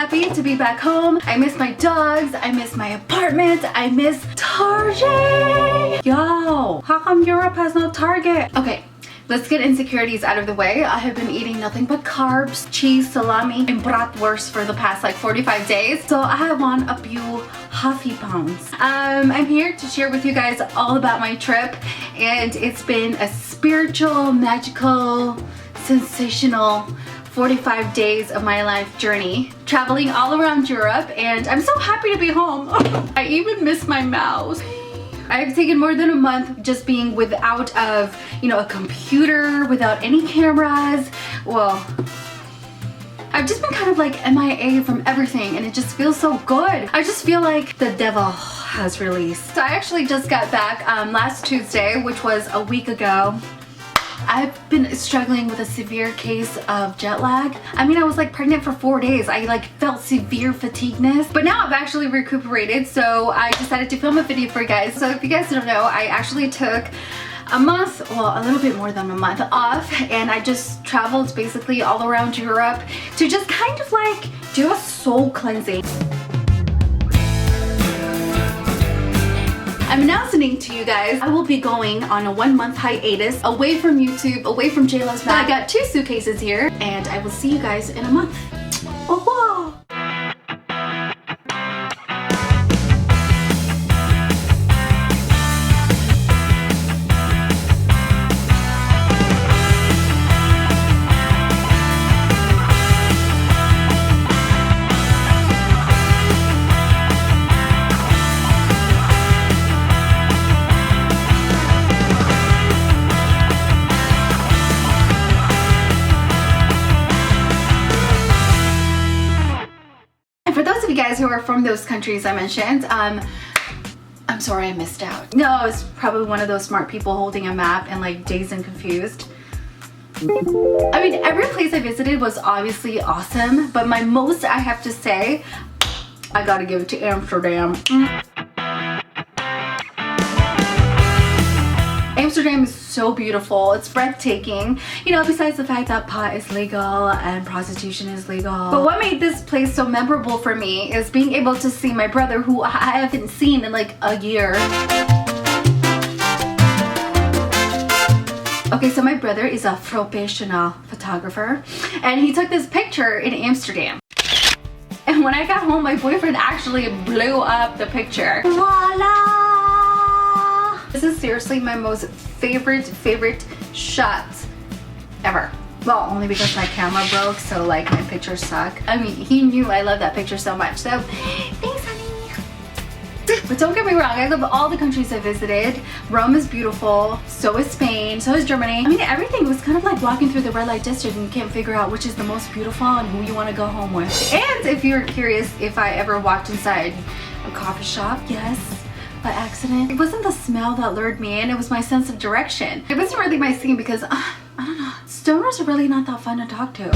happy to be back home. I miss my dogs. I miss my apartment. I miss Target. Yo, how come Europe has no Target? Okay. Let's get insecurities out of the way. I have been eating nothing but carbs, cheese, salami, and bratwurst for the past like 45 days. So I have on a few huffy pounds. I'm here to share with you guys all about my trip, and it's been a spiritual, magical, sensational 45 days of my life journey, traveling all around Europe, and I'm so happy to be home. I even miss my mouse. I've taken more than a month just being without of, a computer, without any cameras. Well, I've just been kind of like MIA from everything, and it just feels so good. I just feel like the devil has released. So I actually just got back last Tuesday, which was a week ago. I've been struggling with a severe case of jet lag. I mean, I was like pregnant for 4 days. I like felt severe fatigueness, but now I've actually recuperated. So I decided to film a video for you guys. So if you guys don't know, I actually took a month, well, a little bit more than a month off, and I just traveled basically all around Europe to just kind of like do a soul cleansing. I'm announcing to you guys I will be going on a 1-month hiatus away from YouTube, away from JLo's bag. I got 2 suitcases here, and I will see you guys in a month. Oh, wow. For those of you guys who are from those countries I mentioned, I'm sorry I missed out. No, I was probably one of those smart people holding a map and like dazed and confused. I mean, every place I visited was obviously awesome, but my most, I have to say, I gotta give it to Amsterdam. Amsterdam is so beautiful. It's breathtaking. Besides the fact that pot is legal and prostitution is legal. But what made this place so memorable for me is being able to see my brother, who I haven't seen in like a year. Okay, so my brother is a professional photographer, and he took this picture in Amsterdam. And when I got home, my boyfriend actually blew up the picture. Voila! This is seriously my most favorite shot ever. Well, only because my camera broke, so like my pictures suck. I mean, he knew I love that picture so much, so thanks, honey. But don't get me wrong, I love all the countries I visited. Rome is beautiful, so is Spain, so is Germany. I mean, everything was kind of like walking through the red light district and you can't figure out which is the most beautiful and who you want to go home with. And if you're curious if I ever walked inside a coffee shop, yes, by accident. It wasn't the smell that lured me in, it was my sense of direction. It wasn't really my scene because, I don't know, stoners are really not that fun to talk to.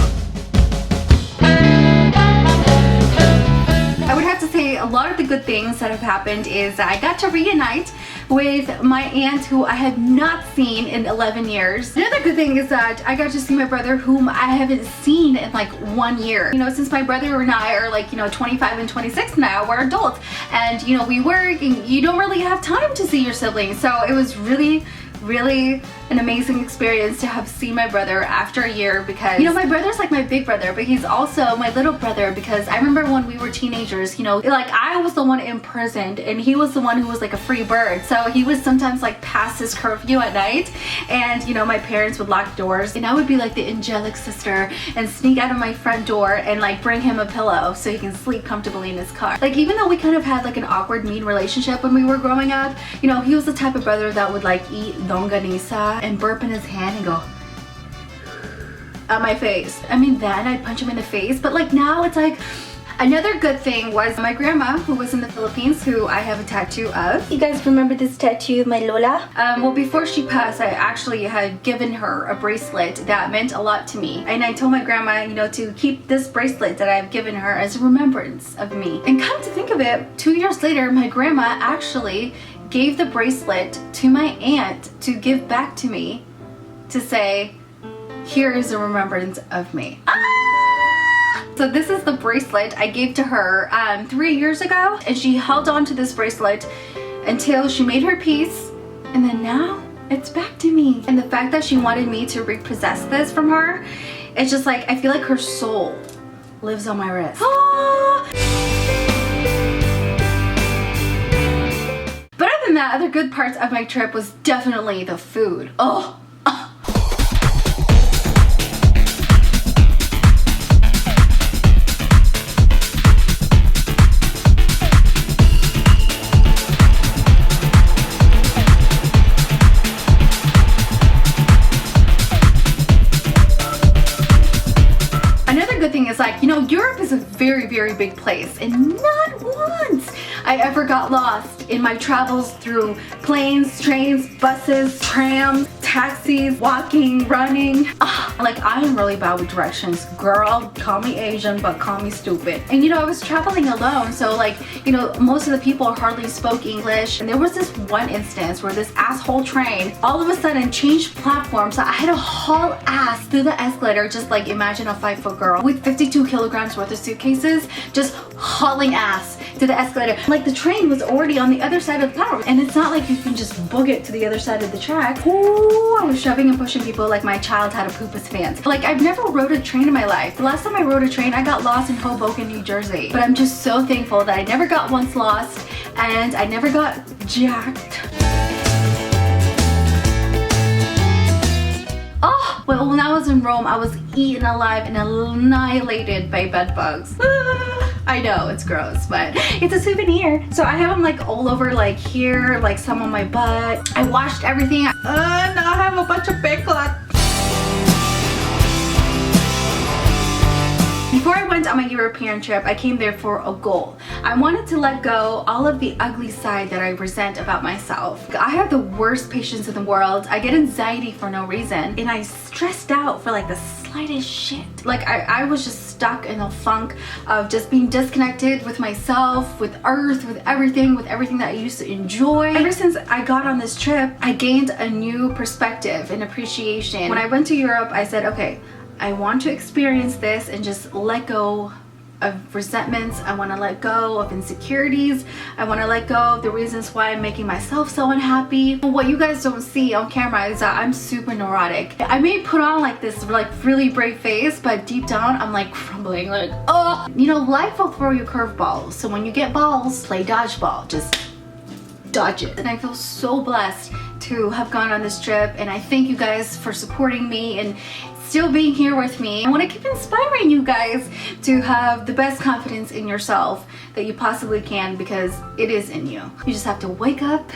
I would have to say a lot of the good things that have happened is I got to reunite with my aunt, who I had not seen in 11 years. Another good thing is that I got to see my brother, whom I haven't seen in like 1 year. Since my brother and I are like, 25 and 26 now, we're adults, and we work, and you don't really have time to see your siblings. So it was really an amazing experience to have seen my brother after a year, because my brother's like my big brother, but he's also my little brother, because I remember when we were teenagers, like I was the one imprisoned and he was the one who was like a free bird. So he was sometimes like past his curfew at night, and my parents would lock doors, and I would be like the angelic sister and sneak out of my front door and like bring him a pillow so he can sleep comfortably in his car. Like, even though we kind of had like an awkward, mean relationship when we were growing up, he was the type of brother that would like eat longanisa and burp in his hand and go at my face. I mean, then I'd punch him in the face, but like now it's like. Another good thing was my grandma, who was in the Philippines, who I have a tattoo of. You guys remember this tattoo of my Lola? Well, before she passed, I actually had given her a bracelet that meant a lot to me. And I told my grandma, to keep this bracelet that I've given her as a remembrance of me. And come to think of it, 2 years later, my grandma actually gave the bracelet to my aunt to give back to me, to say, here is a remembrance of me. Ah! So this is the bracelet I gave to her 3 years ago, and she held on to this bracelet until she made her peace, and then now it's back to me. And the fact that she wanted me to repossess this from her, it's just like, I feel like her soul lives on my wrist. Ah! But other than that, other good parts of my trip was definitely the food. Oh. Is like, you know, Europe is a very, very big place, and not once I ever got lost in my travels through planes, trains, buses, trams, taxis, walking, running. Like, I am really bad with directions. Girl, call me Asian, but call me stupid. And you know, I was traveling alone, so like, you know, most of the people hardly spoke English. And there was this one instance where this asshole train all of a sudden changed platforms, so I had to haul ass through the escalator, just like imagine a 5-foot girl with 52 kilograms worth of suitcases, just hauling ass to the escalator. Like, the train was already on the other side of the platform, and it's not like you can just book it to the other side of the track. Ooh, I was shoving and pushing people like my child had a poop his pants. Like, I've never rode a train in my life. The last time I rode a train, I got lost in Hoboken, New Jersey. But I'm just so thankful that I never got once lost, and I never got jacked. Oh, well, when I was in Rome, I was eaten alive and annihilated by bed bugs. I know, it's gross, but it's a souvenir. So I have them like all over, like here, like some on my butt. I washed everything. Now I have a bunch of backlog. Before I went on my European trip, I came there for a goal. I wanted to let go all of the ugly side that I resent about myself. I have the worst patience in the world. I get anxiety for no reason, and I stressed out for like the slightest shit. Like, I was just stuck in a funk of just being disconnected with myself, with earth, with everything that I used to enjoy. Ever since I got on this trip, I gained a new perspective and appreciation. When I went to Europe, I said, okay, I want to experience this and just let go of resentments. I want to let go of insecurities. I want to let go of the reasons why I'm making myself so unhappy. What you guys don't see on camera is that I'm super neurotic. I may put on like this like really brave face, but deep down I'm like crumbling, like, oh. You know, life will throw you curveballs. So when you get balls, play dodgeball. Just dodge it. And I feel so blessed to have gone on this trip, and I thank you guys for supporting me and still being here with me. I want to keep inspiring you guys to have the best confidence in yourself that you possibly can, because it is in you. You just have to wake up,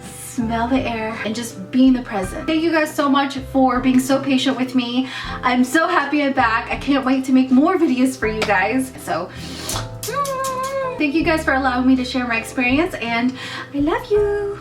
smell the air, and just be in the present. Thank you guys so much for being so patient with me. I'm so happy I'm back. I can't wait to make more videos for you guys. So thank you guys for allowing me to share my experience, and I love you.